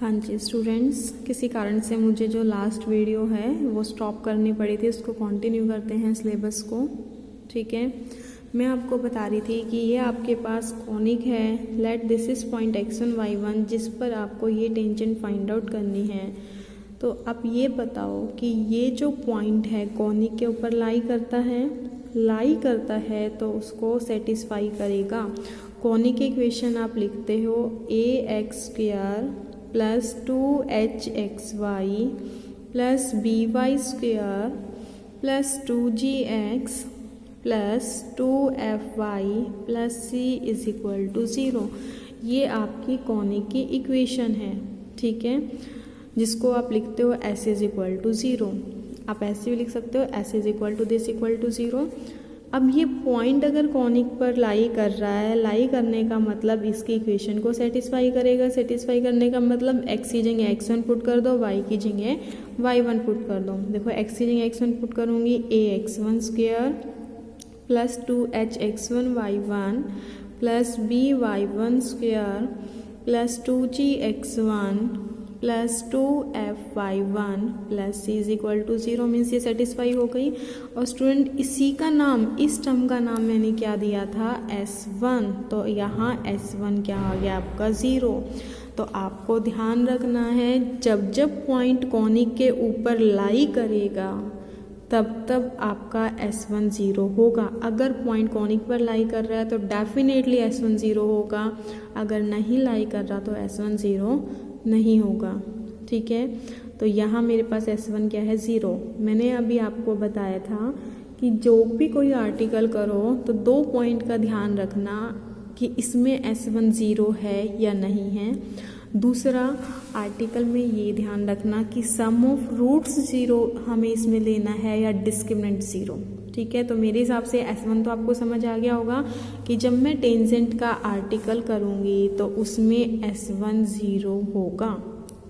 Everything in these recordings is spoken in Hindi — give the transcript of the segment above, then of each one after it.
हाँ जी स्टूडेंट्स, किसी कारण से मुझे जो लास्ट वीडियो है वो स्टॉप करनी पड़ी थी। उसको कंटिन्यू करते हैं सिलेबस को। ठीक है, मैं आपको बता रही थी कि ये आपके पास कॉनिक है। Let this is point x1 y1 जिस पर आपको ये टेंजेंट फाइंड आउट करनी है। तो आप ये बताओ कि ये जो पॉइंट है कॉनिक के ऊपर लाई करता है तो उसको सेटिस्फाई करेगा। कॉनिक की इक्वेशन आप लिखते हो ax² plus 2hxy plus by² plus 2gx plus 2fy plus c is equal to 0। ये आपकी कॉनिक की इक्वेशन है। ठीक है, जिसको आप लिखते हो s इज इक्वल टू 0। आप ऐसे भी लिख सकते हो s is equal to this equal to 0। अब ये पॉइंट अगर कॉनिक पर लाई कर रहा है, लाई करने का मतलब इसकी इक्वेशन को सेटिस्फाई करेगा। सेटिस्फाई करने का मतलब x की जगह x1 पुट कर दो, y की जगह y1 पुट कर दो। देखो x की जगह x1 पुट करूँगी ax1² plus 2hx1 y1 plus by1² plus 2gx1 plus 2fy1 plus c is equal to 0 means ये सेटिस्फाई हो गई। और स्टूडेंट इसी का नाम, इस टर्म का नाम मैंने क्या दिया था, s1। तो यहाँ s1 क्या आ गया आपका 0। तो आपको ध्यान रखना है जब जब पॉइंट कॉनिक के ऊपर लाई करेगा तब आपका s1 0 होगा। अगर पॉइंट कॉनिक पर लाई कर रहा है तो डेफिनेटली s1 0 होगा। अगर नहीं लाई कर रहा तो s1 0 नहीं होगा। ठीक है, तो यहाँ मेरे पास s1 क्या है 0। मैंने अभी आपको बताया था कि जो भी कोई आर्टिकल करो तो दो पॉइंट का ध्यान रखना कि इसमें s1 0 है या नहीं है। दूसरा आर्टिकल में ये ध्यान रखना कि सम ऑफ रूट्स 0 हमें इसमें लेना है या डिस्क्रिमिनेंट 0। ठीक है, तो मेरे हिसाब से s1 तो आपको समझ आ गया होगा कि जब मैं टेंजेंट का आर्टिकल करूँगी तो उसमें s1 0 होगा।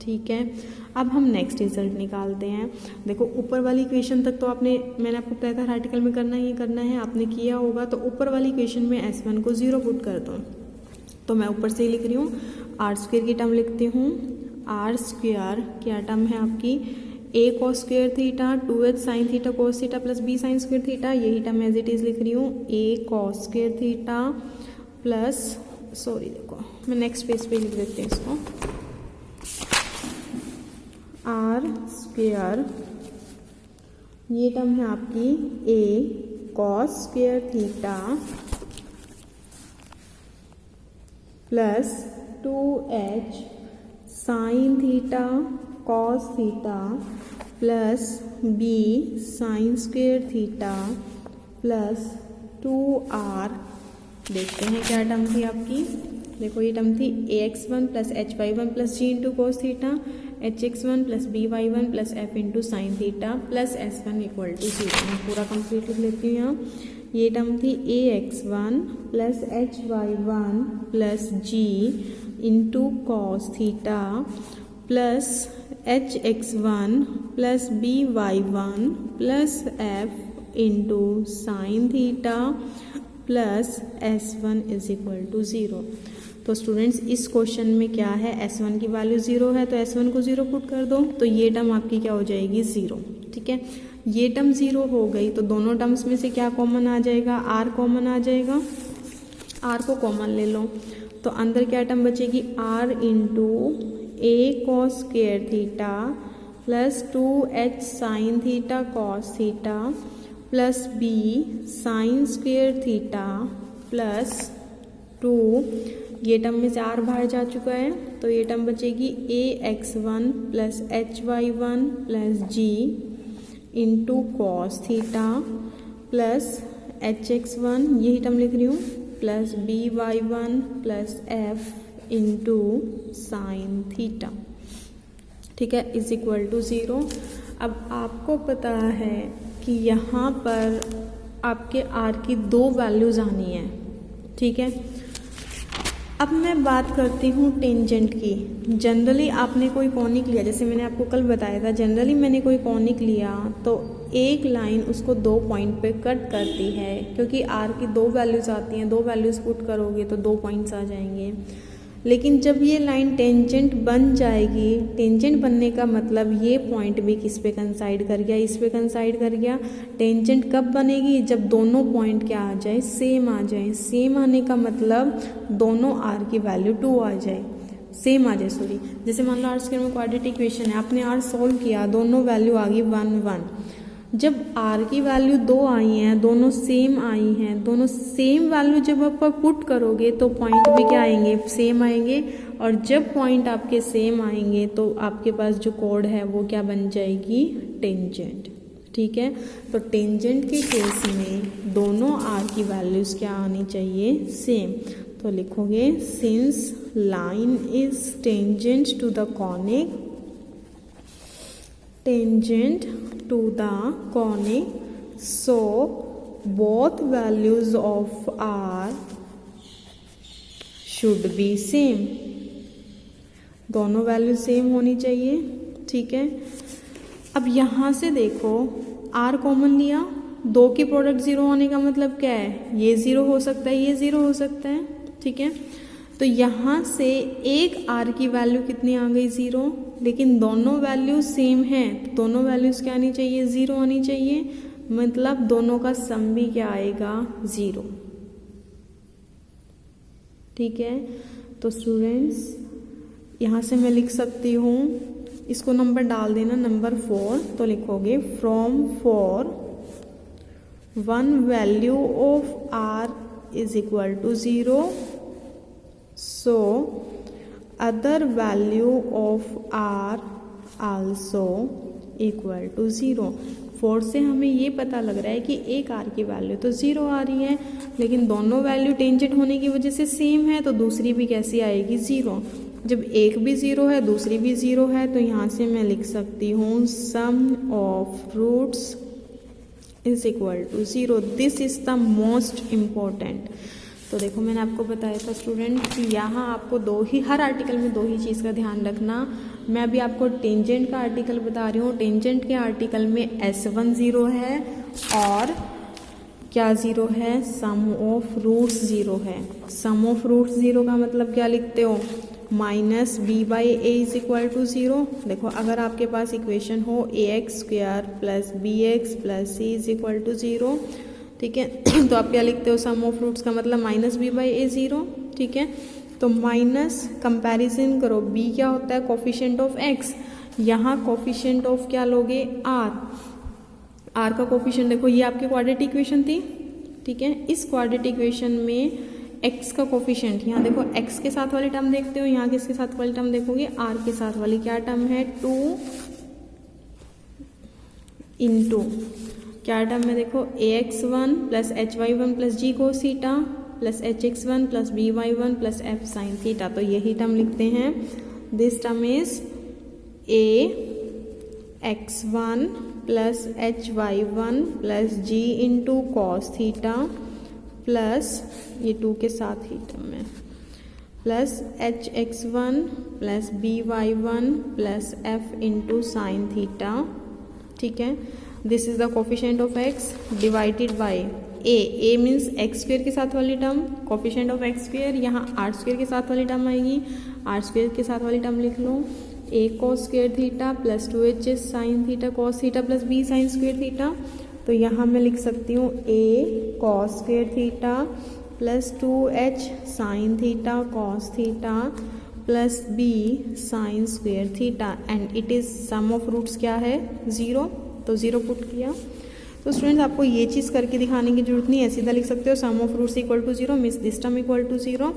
ठीक है, अब हम नेक्स्ट रिजल्ट निकालते हैं। देखो ऊपर वाली इक्वेशन तक तो मैंने आपको बताया था आर्टिकल में करना ही करना है, आपने किया होगा। तो ऊपर वाली इक्वेशन में s1 को 0 पुट कर दो। तो मैं ऊपर से ही लिख रही हूँ, r² की टर्म लिखती हूँ। r² क्या टर्म है आपकी, a cos² theta 2h sin theta cos theta plus b sin² theta. यही टर्म एज इट इज लिख रही हूँ, a cos² theta plus, sorry देखो मैं नेक्स्ट पेज पे लिख देती हूँ इसको, r²। ये टर्म है आपकी a cos² theta plus 2h sin theta cos theta plus b sin² theta plus 2r। देखते हैं क्या टर्म थी आपकी। देखो ये टर्म थी ax1 plus hy1 plus g into cos theta, hx1 plus by1 plus f into sine theta plus s1 equal to 0। मैं पूरा कंप्लीट लिख लेती हूँ यहाँ। ये टर्म थी ax1 plus hy1 plus g into cos theta plus hx1 plus by1 plus f into sine theta plus s1 is equal to 0। तो स्टूडेंट्स इस क्वेश्चन में क्या है, s1 की वैल्यू 0 है तो s1 को 0 पुट कर दो। तो ये टर्म आपकी क्या हो जाएगी 0। ठीक है, ये टर्म 0 हो गई तो दोनों टर्म्स में से क्या कॉमन आ जाएगा, r कॉमन आ जाएगा। r को कॉमन ले लो तो अंदर क्या टर्म बचेगी, r into a cos² theta plus 2h sine theta cos theta plus b sin² theta plus 2। ये टर्म में से r बाहर जा चुका है तो ये टर्म बचेगी ax1 plus hy1 plus g into cos theta plus hx1, यही टर्म लिख रही हूँ, plus by1 plus f into sine theta. ठीक है, इज इक्वल टू 0। अब आपको पता है कि यहाँ पर आपके r की दो वैल्यूज आनी है। ठीक है, अब मैं बात करती हूँ टेंजेंट की। जनरली आपने कोई कॉनिक लिया, जैसे मैंने आपको कल बताया था, जनरली मैंने कोई कॉनिक लिया तो एक लाइन उसको दो पॉइंट पे कट करती है, क्योंकि आर की दो वैल्यूज़ आती हैं, दो वैल्यूज़ पुट करोगे तो दो पॉइंट्स आ जाएंगे। लेकिन जब ये लाइन टेंजेंट बन जाएगी, टेंजेंट बनने का मतलब ये पॉइंट भी किस पे कंसाइड कर गया, इस पे कंसाइड कर गया। टेंजेंट कब बनेगी, जब दोनों पॉइंट क्या आ जाए, सेम आ जाए। सेम आने का मतलब दोनों आर की वैल्यू 2 आ जाए, सेम आ जाए, सॉरी। जैसे मान लो आर स्क्वायर में क्वाड्रेटिक इक्वेशन है, आपने आर सॉल्व किया, दोनों वैल्यू आ गई 1 1। जब आर की वैल्यू 2 आई हैं, दोनों सेम आई हैं, दोनों सेम वैल्यू जब आप पुट करोगे तो पॉइंट भी क्या आएंगे, सेम आएंगे। और जब पॉइंट आपके सेम आएंगे तो आपके पास जो कोड है वो क्या बन जाएगी, टेंजेंट। ठीक है, तो टेंजेंट के केस में दोनों आर की वैल्यूज क्या आनी चाहिए, सेम। तो लिखोगे since line is tangent to the conic, tangent to the conic, so both values of r should be same। दोनों वैल्यू सेम होनी चाहिए। ठीक है, अब यहाँ से देखो r कॉमन लिया, दो की प्रोडक्ट जीरो होने का मतलब क्या है, ये जीरो हो सकता है, ये जीरो हो सकता है। ठीक है, तो यहाँ से एक r की वैल्यू कितनी आ गई, जीरो। लेकिन दोनों वैल्यू सेम हैं, दोनों वैल्यूज क्या आनी चाहिए, जीरो आनी चाहिए। मतलब दोनों का सम भी क्या आएगा, जीरो। ठीक है, तो स्टूडेंट्स यहाँ से मैं लिख सकती हूँ, इसको नंबर डाल देना, नंबर 4। तो लिखोगे from 4 one value of r is equal to 0, so other value of r also equal to 0। 4 से हमें ये पता लग रहा है कि एक r की वैल्यू तो 0 आ रही है, लेकिन दोनों वैल्यू टेंजेंट होने की वजह से सेम है, तो दूसरी भी कैसी आएगी, 0। जब एक भी 0 है, दूसरी भी 0 है, तो यहाँ से मैं लिख सकती हूँ sum of roots is equal to 0। This is the most important. तो देखो मैंने आपको बताया था स्टूडेंट कि यहाँ आपको हर आर्टिकल में दो ही चीज़ का ध्यान रखना। मैं अभी आपको टेंजेंट का आर्टिकल बता रही हूँ। टेंजेंट के आर्टिकल में S1 0 है और क्या 0 है, सम ऑफ रूट्स 0 है। सम ऑफ रूट्स 0 का मतलब क्या लिखते हो, minus B by A is equal to 0। देखो अगर आपके पास इक्वेशन हो ax² plus bx plus c is equal to 0, ठीक है, तो आप क्या लिखते हो, सम ऑफ रूट्स का मतलब माइनस बी बाई ए 0। ठीक है, तो माइनस कंपैरिजन करो, b क्या होता है, कोफिशिएंट ऑफ x। यहाँ कोफिशिएंट ऑफ क्या लोगे, r का कोफिशिएंट देखो, ये आपकी क्वाड्रेटिक इक्वेशन थी। ठीक है, इस क्वाड्रेटिक इक्वेशन में x का कोफिशिएंट, यहाँ देखो x के साथ वाली टर्म देखते हो, यहाँ किसके साथ वाली टर्म देखोगे, r के साथ वाली क्या टर्म है, 2 इंटू क्या टर्म है, देखो ax1 plus hy1 plus g cos theta plus hx1 plus by1 plus f sin theta. तो यही टर्म लिखते हैं, this term is ax1 plus hy1 plus g into cos theta plus ये 2 के साथ ही टर्म है plus hx1 plus by1 plus f into sine theta. ठीक है, this is the coefficient of x divided by a means x square के साथ वाली term, coefficient of x square, यहाँ r स्क्वेयर के साथ वाली टर्म आएगी, r स्क्वेयर के साथ वाली टर्म लिख लो, a cos square theta plus 2h sine theta cos theta plus b sine square theta. तो यहाँ मैं लिख सकती हूँ a cos square theta plus 2h sine theta cos theta plus b sine square theta and it is sum of roots क्या है, 0। तो 0 पुट किया। तो स्टूडेंट्स आपको ये चीज़ करके दिखाने की जरूरत नहीं है, सीधा लिख सकते हो sum of roots equal to 0 means this term equal to 0।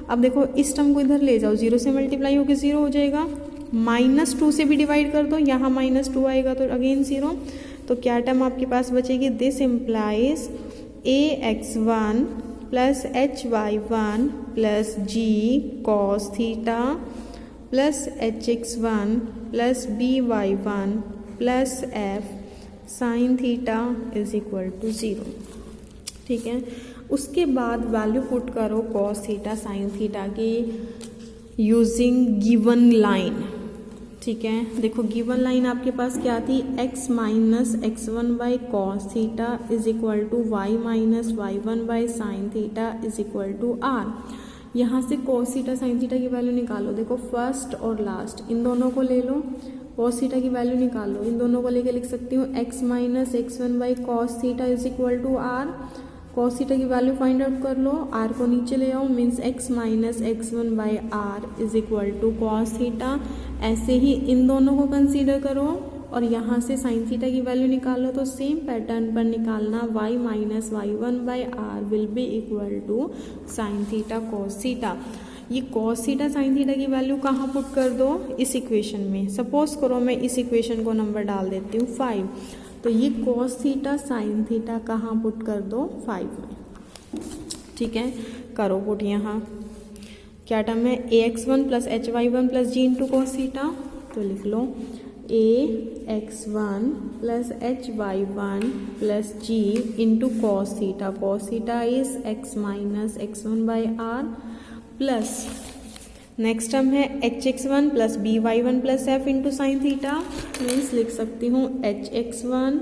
अब देखो इस टर्म को इधर ले जाओ, 0 से मल्टीप्लाई होकर 0 हो जाएगा, -2 से भी डिवाइड कर दो, यहाँ -2 आएगा तो अगेन 0। तो क्या टर्म आपके पास बचेगी, this implies ax1 plus hy1 plus g cos theta plus hx1 plus by1 plus f sine theta is equal to 0। ठीक है, उसके बाद वैल्यू पुट करो कॉस थीटा साइन थीटा की यूजिंग गिवन लाइन। ठीक है, देखो गिवन लाइन आपके पास क्या थी, x minus x1 by cos theta is equal to y minus y1 by sine theta is equal to r। यहाँ से cos थीटा sin थीटा की वैल्यू निकालो। देखो फर्स्ट और लास्ट इन दोनों को ले लो, cos थीटा की वैल्यू निकालो। इन दोनों को लेके लिख सकती हूँ x minus x1 by cos theta is equal to R. cos theta की वैल्यू फाइंड आउट कर लो, r को नीचे ले आओ, means x minus x1 by R is equal to cos theta. ऐसे ही इन दोनों को कंसीडर करो और यहाँ से साइन थीटा की वैल्यू निकालो। तो सेम पैटर्न पर निकालना, y minus y1 by R will be equal to sine theta cos theta. ये कॉस थीटा साइन थीटा की वैल्यू कहाँ पुट कर दो, इस इक्वेशन में। सपोज करो मैं इस इक्वेशन को नंबर डाल देती हूँ 5, तो ये कॉस थीटा साइन थीटा कहाँ पुट कर दो, 5 में। ठीक है, करो पुट। यहाँ क्या टर्म है, ax1 plus hy1 plus G into cos theta. तो लिख लो ax1 plus hy1 plus G into cos theta. Cos theta is x minus x1 by R plus next term है hx1 plus by1 plus f into sine theta. Means लिख सकती हूँ hx1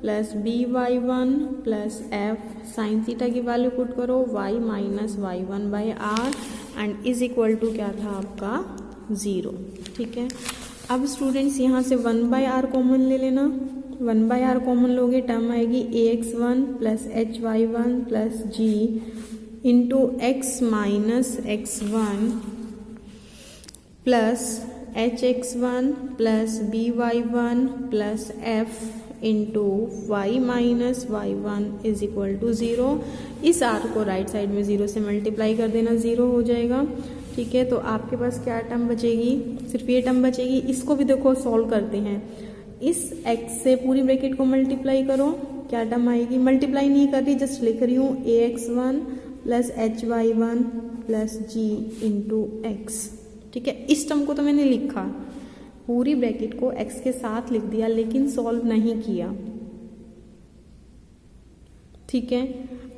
plus by1 plus f। Sine theta की वैल्यू पुट करो y minus y1 by R and is equal to क्या था आपका 0। ठीक है, अब स्टूडेंट्स यहाँ से 1 बाई आर कॉमन ले लेना। 1 बाई आर कॉमन लोगे, टर्म आएगी ax1 plus hy1 plus G into x minus x1 plus hx1 plus by1 plus f into y minus y1 is equal to 0। इस r को राइट साइड में 0 से मल्टीप्लाई कर देना, 0 हो जाएगा। ठीक है, तो आपके पास क्या टर्म बचेगी, सिर्फ ये टर्म बचेगी। इसको भी देखो सॉल्व करते हैं। इस x से पूरी ब्रैकेट को मल्टीप्लाई करो, क्या टर्म आएगी, मल्टीप्लाई नहीं कर रही, जस्ट लिख रही हूँ ax1 plus hy1 plus G into x. ठीक है, इस टर्म को तो मैंने लिखा, पूरी ब्रैकेट को x के साथ लिख दिया, लेकिन सॉल्व नहीं किया। ठीक है,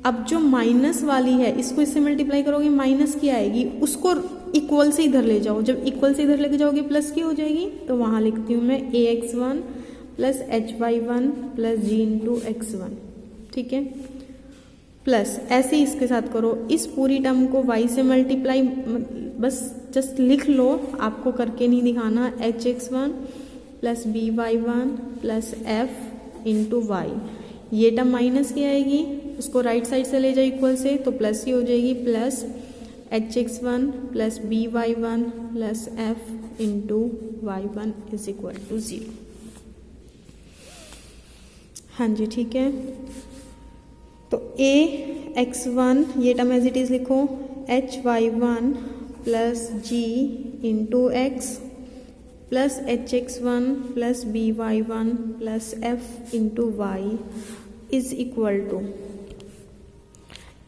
अब जो माइनस वाली है इसको इससे मल्टीप्लाई करोगे, माइनस की आएगी, उसको इक्वल से इधर ले जाओ। जब इक्वल से इधर लेके जाओगे प्लस की हो जाएगी, तो वहां लिखती हूँ मैं ax1 plus hy1 plus G into x1। ठीक है, प्लस ऐसे ही इसके साथ करो। इस पूरी टर्म को y से मल्टीप्लाई, बस जस्ट लिख लो, आपको करके नहीं दिखाना। hx1 plus by1 plus f into Y. ये टर्म माइनस की आएगी, उसको राइट साइड से ले जाओ इक्वल से, तो प्लस की हो जाएगी, plus hx1 plus by1 plus f into y1 is equal to 0। हाँ जी, ठीक है, तो ax1 ये टर्म एज इट इज लिखो, hy1 plus G into X plus hx1 plus by1 plus f into Y is equal to,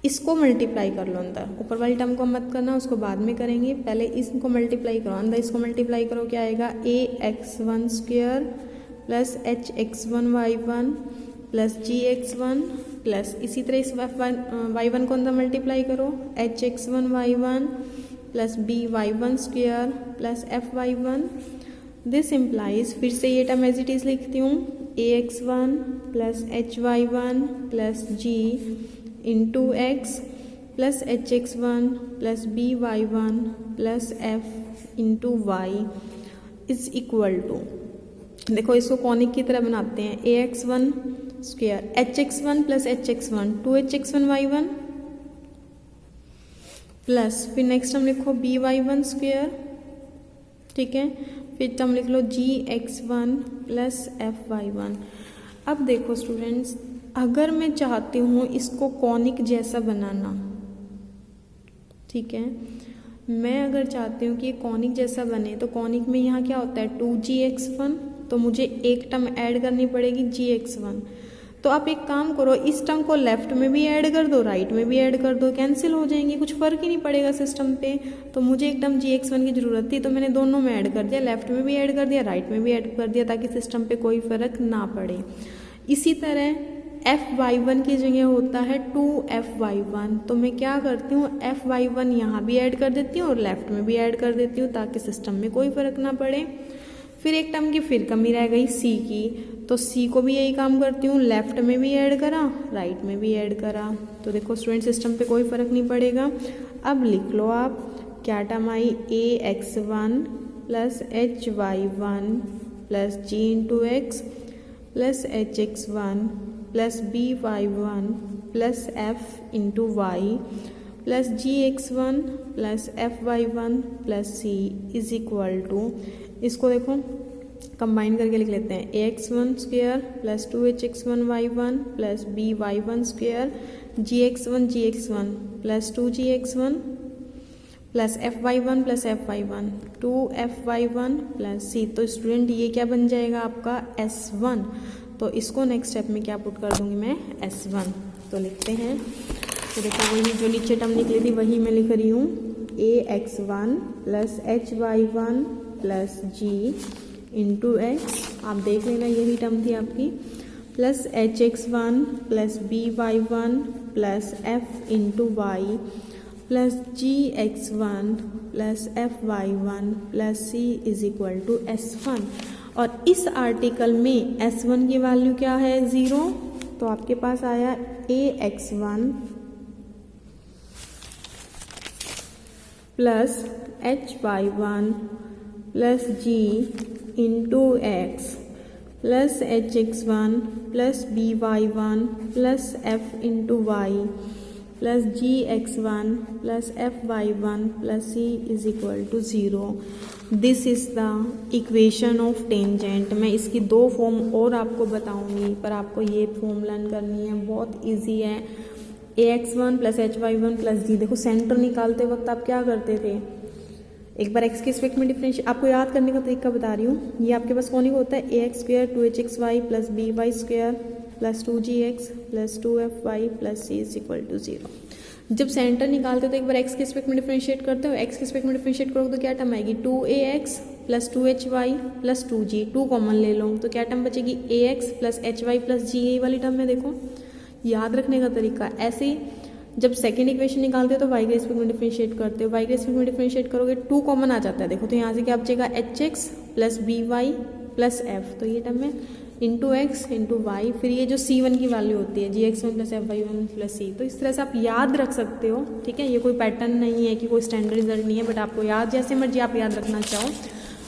इसको मल्टीप्लाई कर लो अंदर, ऊपर वाली टर्म को मत करना, उसको बाद में करेंगे, पहले इसको मल्टीप्लाई करो, अंदर इसको मल्टीप्लाई करो, क्या आएगा ax1 square plus hx1 y1 plus gx1 plus इसी तरह इस y1 को अंदर मल्टीप्लाई करो, hx1 y1 plus by1 square plus fy1। This implies, फिर से ये टर्म एज इट इज लिखती हूँ, ax1 plus hy1 plus g into X plus hx1 plus by1 plus f into Y is equal to, देखो इसको कॉनिक की तरह बनाते हैं, ax1 square hx1 plus hx1 2hx1 y1 plus फिर नेक्स्ट टर्म लिखो by1 स्क्वायर। ठीक है, फिर टर्म लिख लो gx1 प्लस fy1। अब देखो स्टूडेंट्स, अगर मैं चाहती हूँ इसको कॉनिक जैसा बनाना, ठीक है, मैं अगर चाहती हूँ कि कॉनिक जैसा बने, तो कॉनिक में यहाँ क्या होता है 2gx1, तो मुझे एक टर्म ऐड करनी पड़ेगी gx1। तो आप एक काम करो, इस टर्म को लेफ्ट में भी ऐड कर दो, राइट में भी ऐड कर दो, कैंसिल हो जाएंगे, कुछ फर्क ही नहीं पड़ेगा सिस्टम पे। तो मुझे एक टर्म gx1 की जरूरत थी, तो मैंने दोनों में ऐड कर दिया, लेफ्ट में भी ऐड कर दिया, राइट में भी ऐड कर दिया, ताकि सिस्टम पे कोई फर्क ना पड़े। इसी तरह fy1 की जगह होता है 2fy1, तो मैं क्या करती हूँ fy1 यहाँ भी ऐड कर देती हूँ और लेफ्ट में भी ऐड कर देती हूँ, ताकि सिस्टम में कोई फर्क ना पड़े। फिर एक टर्म की फिर कमी रह गई सी की, तो सी को भी यही काम करती हूँ, लेफ्ट में भी ऐड करा, राइट में भी ऐड करा। तो देखो स्टूडेंट सिस्टम पे कोई फ़र्क नहीं पड़ेगा। अब लिख लो आप, क्या टर्म आई, ax1 plus hy1 plus g into X plus hx1 plus by1 plus f into Y plus gx1 plus fy1 plus c is equal to, इसको देखो कंबाइन करके लिख लेते हैं, ax1 square plus 2hx1y1 plus by1 square gx1 plus 2gx1 plus fy1 plus fy1 2fy1 plus c। तो स्टूडेंट ये क्या बन जाएगा आपका s1। तो इसको नेक्स्ट स्टेप में क्या पुट कर दूंगी मैं, s1। तो लिखते हैं, तो देखो वही जो नीचे टर्म निकली थी वही मैं लिख रही हूँ, ax1 plus hy1 plus g into X, आप देख लेना यही टर्म थी आपकी, plus hx1 plus by1 plus f into Y plus gx1 plus fy1 plus c is equal to s1। और इस आर्टिकल में s1 की वैल्यू क्या है, 0। तो आपके पास आया ax1 plus hy1 plus g into X plus hx1 plus by1 plus f into Y plus gx1 plus fy1 plus c is equal to 0। This is the equation of tangent. मैं इसकी 2 फॉर्म और आपको बताऊंगी, पर आपको ये फॉर्म लर्न करनी है, बहुत इजी है। ax1 plus hy1 plus g, देखो सेंटर निकालते वक्त आप क्या करते थे, एक बार x के रिस्पेक्ट में डिफरेंशिएट, आपको याद करने का तरीका बता रही हूँ। ये आपके पास कौन ही होता है, ax square 2hxy plus by square plus 2gx plus 2fy plus c is equal to 0। जब सेंटर निकालते हो तो एक बार x के रिस्पेक्ट में डिफरेंशिएट करते हो, x के रिस्पेक्ट में डिफरेंशिएट करोगे तो क्या टर्म आएगी, 2ax plus 2hy plus 2g, 2 common ले लो तो क्या टर्म बचेगी, ax plus hy plus g, यही वाली टर्म है। देखो याद रखने का तरीका ऐसे ही, जब सेकेंड इक्वेशन निकालते हो तो y के रिस्पेक्ट में डिफरेंशिएट करते हो, y के रिस्पेक्ट में डिफरेंशिएट करोगे 2 कॉमन आ जाता है। देखो तो यहाँ से क्या बचेगा, hx plus by plus f, तो ये टर्म है इंटू एक्स इंटू वाई, फिर ये जो c1 की वैल्यू होती है gx1 plus fy1 plus c। तो इस तरह से आप याद रख सकते हो, ठीक है। ये कोई पैटर्न नहीं है कि कोई स्टैंडर्ड रिजल्ट नहीं है, बट आपको याद जैसे मर्जी आप याद रखना चाहो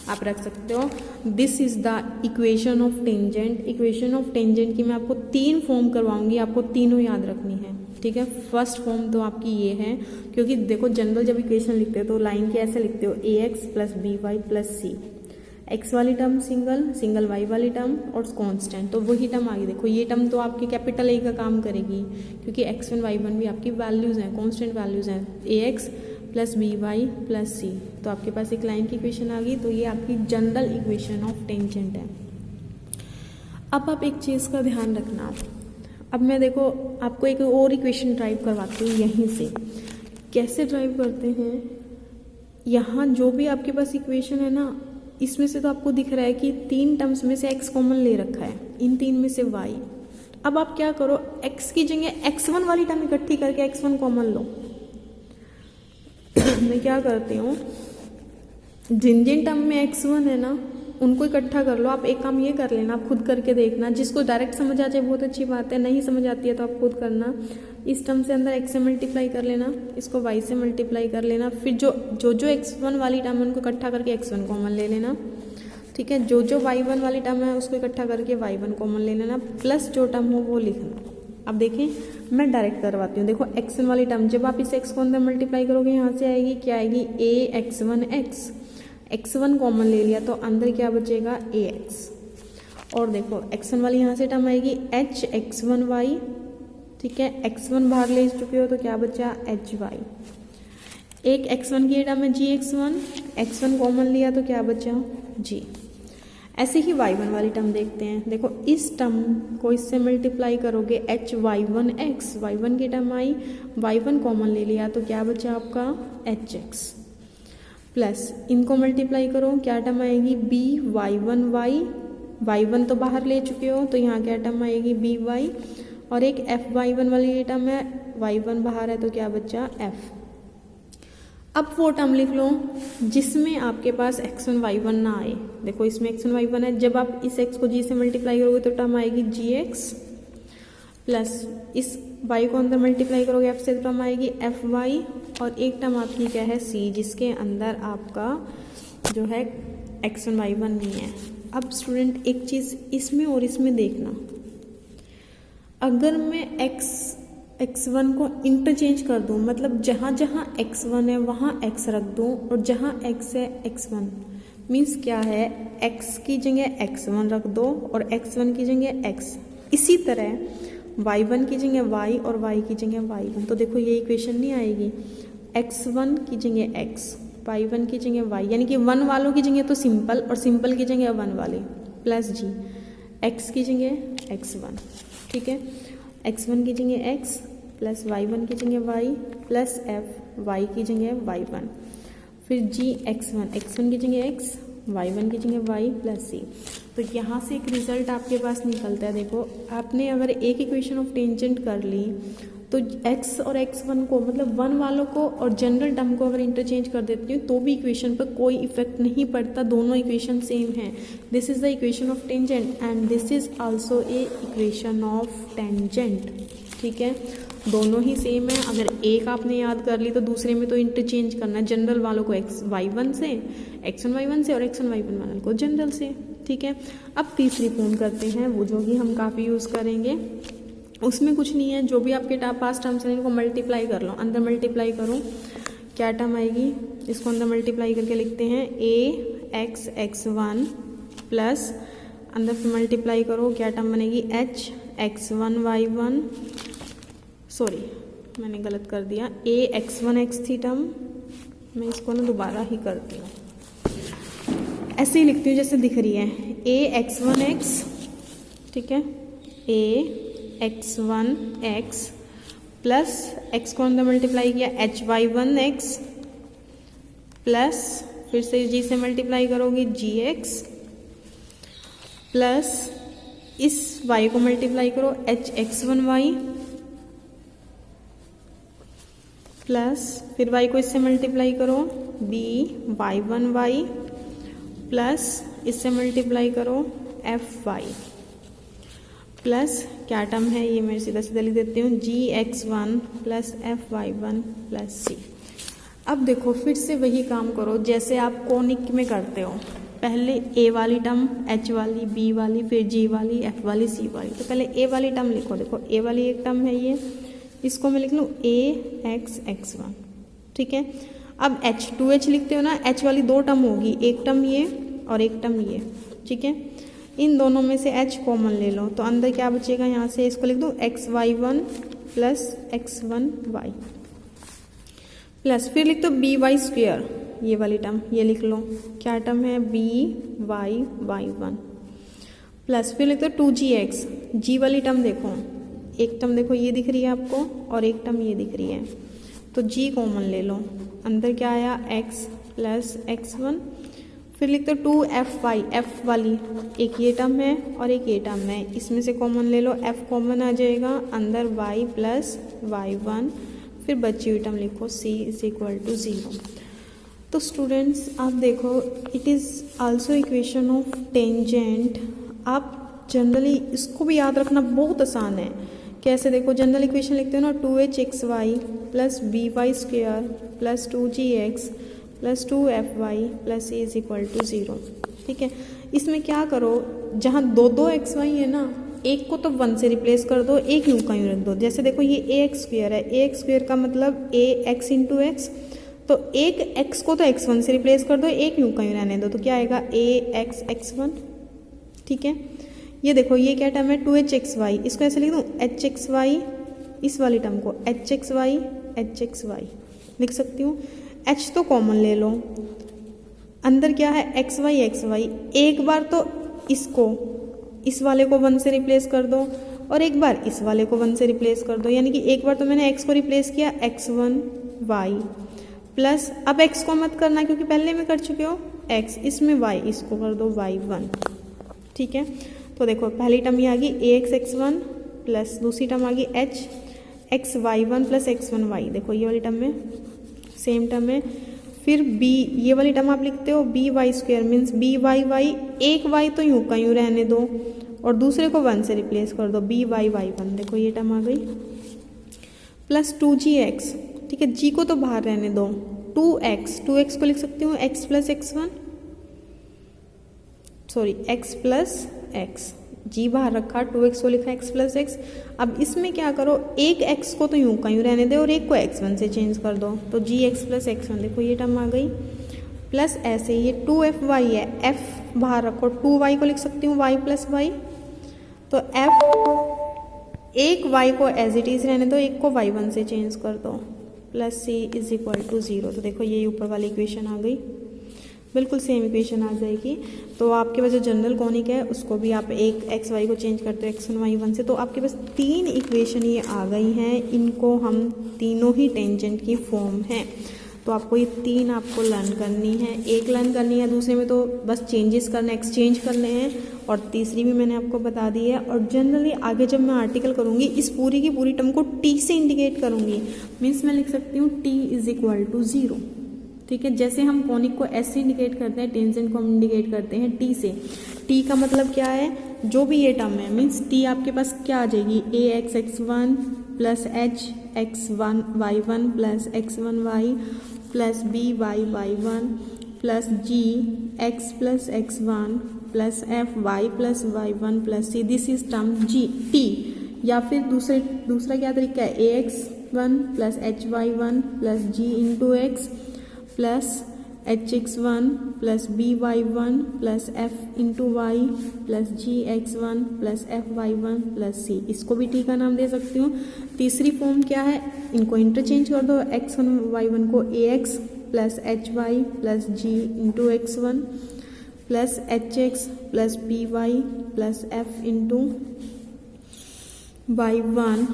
आप रख सकते हो। This is the equation of tangent. Equation of tangent की मैं आपको 3 फॉर्म करवाऊंगी, आपको तीनों याद रखनी है, ठीक है। फर्स्ट फॉर्म तो आपकी ये है, क्योंकि देखो जनरल जब इक्वेशन लिखते हो तो लाइन के ऐसे लिखते हो, ax plus by plus c, x वाली टर्म सिंगल y वाली टर्म और कांस्टेंट, तो वही टर्म आ गई। देखो ये टर्म तो आपकी कैपिटल A का काम करेगी, क्योंकि x1 y1 भी आपकी वैल्यूज़ हैं, कांस्टेंट वैल्यूज़ हैं, ax plus by plus c। तो आपके पास एक लाइन की इक्वेशन आ गई, तो ये आपकी जनरल इक्वेशन ऑफ टेंजेंट है। अब आप एक चीज़ का ध्यान रखना, अब मैं देखो आपको एक और इक्वेशन ड्राइव करवाती हूँ यहीं से। कैसे ड्राइव करते हैं, यहाँ जो भी आपके पास इक्वेशन है ना, इसमें से तो आपको दिख रहा है कि 3 टर्म्स में से x कॉमन ले रखा है, इन 3 में से y। अब आप क्या करो, x की जगह x1 वाली टर्म इकट्ठी करके x1 कॉमन लो। मैं क्या करती हूँ, जिन जिन टर्म में x1 है ना उनको इकट्ठा कर लो। आप एक काम ये कर लेना, आप खुद करके देखना, जिसको डायरेक्ट समझ आ जाए बहुत अच्छी बात है, नहीं समझ आती है तो आप खुद करना। इस टर्म से अंदर x से मल्टीप्लाई कर लेना, इसको y से मल्टीप्लाई कर लेना, फिर जो x1 वाली टर्म है उनको इकट्ठा करके x1 कॉमन ले लेना, ठीक है। जो y1 वाली टर्म है उसको इकट्ठा करके y1 कॉमन ले लेना, प्लस जो टर्म हो वो लिखना। अब देखें मैं डायरेक्ट करवाती हूँ। देखो x1 वाली टर्म जब आप इस x को अंदर मल्टीप्लाई करोगे यहाँ से आएगी, क्या आएगी, ax1x, x1 कॉमन ले लिया तो अंदर क्या बचेगा, ax। और देखो x1 वाली यहाँ से टर्म आएगी hx1y, ठीक है, x1 बाहर ले चुके हो तो क्या बचा, hy। एक x1 की टर्म है gx1, x1 कॉमन लिया तो क्या बचा, g। ऐसे ही y1 वाली टर्म देखते हैं। देखो इस टर्म को इससे मल्टीप्लाई करोगे, hy1x, y1 की टर्म आई, y1 कॉमन ले लिया तो क्या बचा आपका, hx, प्लस इनको मल्टीप्लाई करो, क्या टर्म आएगी, by1y, y1 तो बाहर ले चुके हो तो यहाँ क्या टर्म आएगी, by, और एक fy1 वाली टर्म है, y1 बाहर है तो क्या बचा, f। अब वो टर्म लिख लो जिसमें आपके पास x1 y1 ना आए। देखो इसमें x1 y1 है, जब आप इस x को g से मल्टीप्लाई करोगे तो टर्म आएगी gx प्लस इस y को अंदर मल्टीप्लाई करोगे f से तो टर्म आएगी fy, और एक टर्म आपकी क्या है c, जिसके अंदर आपका जो है x1 y1 नहीं है। अब स्टूडेंट एक चीज़ इसमें और इसमें देखना, अगर मैं x1 को इंटरचेंज कर दूं, मतलब जहाँ जहाँ x1 है वहाँ x रख दूं और जहाँ x है x1, मीन्स क्या है x की जगह x1 रख दो और x1 की जगह x। इसी तरह y1 की जगह y और y की जगह y1। तो देखो ये इक्वेशन नहीं आएगी, x1 की जगह x, y1 की जगह y, यानी कि 1 वालों की जगह तो सिंपल और सिंपल की जगह 1 वाले प्लस g, x की जगह x1, ठीक है, x1 की जगह x प्लस y1 की जगह y प्लस f, y की जगह y1, फिर g x1 की जगह x, y1 की जगह y प्लस c। तो यहाँ से एक रिजल्ट आपके पास निकलता है। देखो आपने अगर एक इक्वेशन ऑफ टेंजेंट कर ली तो x और x1 को, मतलब 1 वालों को और जनरल टर्म को अगर इंटरचेंज कर देती हूँ तो भी इक्वेशन पर कोई इफेक्ट नहीं पड़ता, दोनों इक्वेशन सेम हैं। This is the equation of tangent and this is also a equation of tangent, ठीक है, दोनों ही सेम है। अगर एक आपने याद कर ली तो दूसरे में तो इंटरचेंज करना है, जनरल वालों को y1 से, x1 y1 से और x1 y1 वालों को जनरल से, ठीक है। अब तीसरी फॉर्म करते हैं, वो जो कि हम काफ़ी यूज़ करेंगे। उसमें कुछ नहीं है, जो भी आपके पास टर्म्स हैं इनको मल्टीप्लाई कर लो, अंदर मल्टीप्लाई करो, क्या टर्म आएगी, इसको अंदर मल्टीप्लाई करके लिखते हैं ax x1 प्लस अंदर फिर मल्टीप्लाई करो, क्या टर्म बनेगी h x1 y1, सॉरी मैंने गलत कर दिया, a x1 x3 टर्म, मैं इसको ना दोबारा ही करती हूँ, ऐसे ही लिखती हूँ जैसे दिख रही है, a x1 x, ठीक है, a x1 x plus x को अंदर मल्टीप्लाई किया h y1 x प्लस फिर से g से मल्टीप्लाई करोगे gx प्लस इस y को मल्टीप्लाई करो h x1 y प्लस फिर y को इससे मल्टीप्लाई करो b y1 y प्लस इससे मल्टीप्लाई करो f y प्लस क्या टर्म है ये मैं सीधा सीधा लिख देती हूँ gx1 plus fy1 plus c। अब देखो फिर से वही काम करो जैसे आप कोनिक में करते हो, पहले a वाली टर्म h वाली b वाली फिर g वाली f वाली c वाली। तो पहले a वाली टर्म लिखो, देखो a वाली एक टर्म है ये, इसको मैं लिख लूँ ax x1, ठीक है। अब h 2h लिखते हो ना, h वाली दो टर्म होगी, एक टर्म ये और एक टर्म ये, ठीक है। इन दोनों में से h कॉमन ले लो तो अंदर क्या बचेगा, यहाँ से इसको लिख दो x y1 plus x1 y plus फिर लिख दो बी वाई स्क्वेयर, ये वाली टर्म ये लिख लो, क्या टर्म है by1 प्लस फिर लिख दो 2gx, g वाली टर्म देखो, एक टर्म देखो ये दिख रही है आपको और एक टर्म ये दिख रही है, तो g कॉमन ले लो, अंदर क्या आया x प्लस x1, फिर लिख दो 2fy, f वाली एक ये टर्म है और एक ये टर्म है, इसमें से कॉमन ले लो, f कॉमन आ जाएगा, अंदर y प्लस y1, फिर बची हुई टर्म लिखो c इज इक्वल टू 0। तो स्टूडेंट्स आप देखो it is also equation of tangent. आप जनरली इसको भी याद रखना बहुत आसान है, कैसे देखो जनरल इक्वेशन लिखते हो ना 2hxy plus by square plus 2gx plus 2fy plus a is equal to 0, ठीक है। इसमें क्या करो, जहाँ दो xy है ना, एक को तो 1 से रिप्लेस कर दो, एक यूं का यूं रख दो। जैसे देखो ये ax स्क्वेयर है, ax स्क्वेयर का मतलब ax इंटू एक्स, तो एक x को तो x1 से रिप्लेस कर दो, एक यूं का यूं रहने दो, तो क्या आएगा ax x1, ठीक है। ये देखो ये क्या टर्म है 2hxy, इसको ऐसे लिख दूँ hxy, इस वाली टर्म को hxy लिख सकती हूँ, h तो कॉमन ले लो, अंदर क्या है xy, एक बार तो इसको इस वाले को 1 से रिप्लेस कर दो और एक बार इस वाले को 1 से रिप्लेस कर दो, यानी कि एक बार तो मैंने x को रिप्लेस किया x1 y प्लस, अब x को मत करना क्योंकि पहले में कर चुके हो x, इसमें y, इसको कर दो y1, ठीक है। तो देखो पहली टर्म ये आ गई ax x1 प्लस दूसरी टर्म आ गई h x y1 plus x1 y, देखो ये वाली टर्म में सेम टर्म है फिर बी, ये वाली टर्म आप लिखते हो B Y square means B Y Y, एक वाई तो यूं का यूं रहने दो और दूसरे को 1 से रिप्लेस कर दो, बी वाई वाई 1, देखो ये टर्म आ गई, प्लस 2gx, ठीक है, g को तो बाहर रहने दो, 2x को लिख सकती हूँ x plus x1, sorry x plus x, g बाहर रखा, 2x को लिखा x प्लस x। अब इसमें क्या करो, एक x को तो यूं का यूं रहने दे और एक को x1 से चेंज कर दो, तो gx प्लस x1, देखो ये टर्म आ गई, प्लस ऐसे ये 2fy है, f बाहर रखो, 2y को लिख सकती हूँ y प्लस y, तो f एक y को एज इट इज़ रहने दो, एक को y1 से चेंज कर दो, plus c is equal to 0। तो देखो ये ऊपर वाली इक्वेशन आ गई, बिल्कुल सेम इक्वेशन आ जाएगी। तो आपके पास जो जनरल कॉनिक है उसको भी आप एक एक्स वाई को चेंज करते हो x1 y1 से, तो आपके पास 3 इक्वेशन ये आ गई हैं, इनको हम तीनों ही टेंजेंट की फॉर्म हैं। तो आपको ये 3 आपको लर्न करनी है, एक लर्न करनी है, दूसरे में तो बस चेंजेस करने, एक्सचेंज करने हैं, और तीसरी भी मैंने आपको बता दी है। और जनरली आगे जब मैं आर्टिकल करूँगी इस पूरी की पूरी टर्म को t से इंडिकेट करूँगी, मीन्स मैं लिख सकती हूँ t इज इक्वल टू 0, ठीक है। जैसे हम कॉनिक को एस से इंडिकेट करते हैं, टेंजेंट को हम इंडिकेट करते हैं टी से। टी का मतलब क्या है, जो भी ये टर्म है मीन्स टी आपके पास क्या आ जाएगी, A X X one plus H X one Y one plus X one Y plus B Y Y one plus G X plus X one plus F Y plus Y one plus C, this is term G T. या फिर दूसरा क्या तरीका है, A X one plus H Y one plus G into X plus H X one plus B Y one plus F into Y plus G X one plus F Y one plus C, इसको भी टी का नाम दे सकती हूँ। तीसरी फॉर्म क्या है, इनको इंटरचेंज कर दो, एक्स वन वाई वन को A X plus H Y plus G into X one plus H X plus B Y plus F into Y one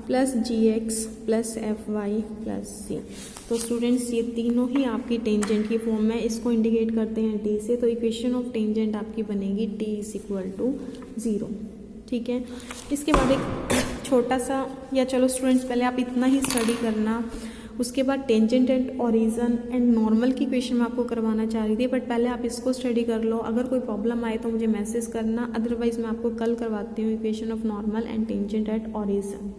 plus G X plus F Y plus C. तो स्टूडेंट्स ये तीनों ही आपकी टेंजेंट की फॉर्म में, इसको इंडिकेट करते हैं टी से, तो इक्वेशन ऑफ टेंजेंट आपकी बनेगी टी इज इक्वल टू 0, ठीक है। इसके बाद एक छोटा सा, या चलो स्टूडेंट्स पहले आप इतना ही स्टडी करना, उसके बाद tangent and origin and normal की क्वेश्चन मैं आपको करवाना चाह रही थी, बट पहले आप इसको स्टडी कर लो। अगर कोई प्रॉब्लम आए तो मुझे मैसेज करना, अदरवाइज मैं आपको कल करवाती हूँ equation of normal and tangent and origin.